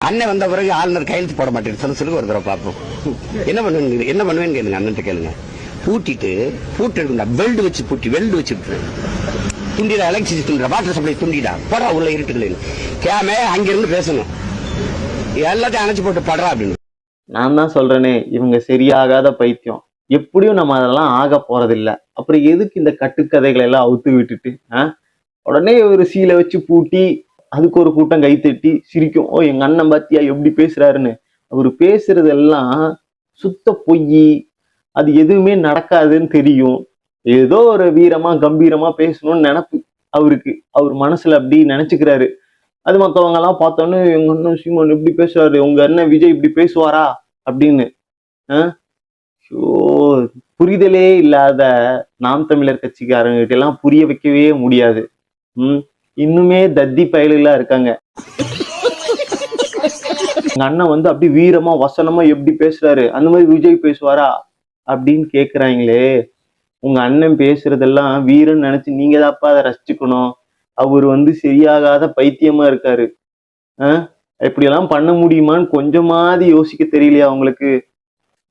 அண்ணன் வந்த பிறகு ஆளுநர் கையெழுத்து போட மாட்டேன் சொல்லுங்க ஒரு தடவை பார்ப்போம். என்ன பண்ணுவேன்னு கேளுங்க, அண்ணன் கேளுங்க. பூட்டிட்டு பூட்டு எடுக்கா வெல்டு வச்சு பூட்டி வெல்டு வச்சு துண்டிடா, எலக்ட்ரிசிட்டி துண்டிடா, வாட்டர் சப்ளை துண்டிடா, போடா உள்ள இருட்டுகள் கேமே அங்கிருந்து பேசணும், எல்லாத்தையும் அணைச்சு போட்டு படுறா அப்படின்னு. நான் தான் சொல்றேனே, இவங்க சரியாகாத பைத்தியம். எப்படியும் நம்ம அதெல்லாம் ஆக போறதில்லை. அப்புறம் எதுக்கு இந்த கட்டுக்கதைகளை எல்லாம் அவுத்து விட்டுட்டு உடனே ஒரு சீலை வச்சு பூட்டி அதுக்கு ஒரு கூட்டம் கைத்தட்டி சிரிக்கும். ஓ எங்க அண்ணன் பாத்தியா எப்படி பேசுறாருன்னு. அவரு பேசுறதெல்லாம் சுத்த பொய், அது எதுவுமே நடக்காதுன்னு தெரியும். ஏதோ ஒரு வீரமா கம்பீரமா பேசணும்னு நினைப்பு அவருக்கு, அவர் மனசுல அப்படி நினைச்சுக்கிறாரு. அது மற்றவங்க எல்லாம் பார்த்தோன்னு எங்க அண்ணன் சீமான் எப்படி பேசுறாரு, உங்க அண்ணன் விஜய் இப்படி பேசுவாரா அப்படின்னு புரிதலே இல்லாத நாம் தமிழர் கட்சிக்காரங்கிட்ட எல்லாம் புரிய வைக்கவே முடியாது. இன்னுமே தத்தி பயலுகளா இருக்காங்க. எங்க அண்ணன் வந்து அப்படி வீரமா வசனமா எப்படி பேசுறாரு, அந்த மாதிரி விஜய் பேசுவாரா அப்படின்னு கேக்குறாங்களே. உங்க அண்ணன் பேசுறதெல்லாம் வீரன் நினைச்சு நீங்க தான்ப்பா அதை ரசிச்சுக்கணும். அவர் வந்து சரியாகாத பைத்தியமா இருக்காரு. இப்படியெல்லாம் பண்ண முடியுமான்னு கொஞ்சமாவது யோசிக்க தெரியலையா அவங்களுக்கு?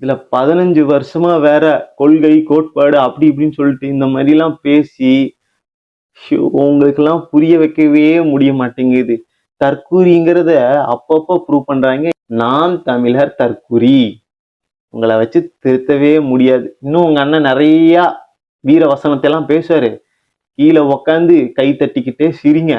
இதுல 15 வருஷமா வேற கொள்கை கோட்பாடு அப்படி இப்படின்னு சொல்லிட்டு இந்த மாதிரி எல்லாம் பேசி உங்களுக்கு எல்லாம் புரிய வைக்கவே முடிய மாட்டேங்குது. தற்கூரிங்கிறத அப்பப்போ ப்ரூவ் பண்றாங்க. நாம் தமிழர் தற்கூரி, உங்களை வச்சு திருத்தவே முடியாது. இன்னும் உங்க அண்ணன் நிறைய வீர வசனத்தை எல்லாம் பேசுவாரு, கீழே உக்காந்து கை தட்டிக்கிட்டே சிரிங்க.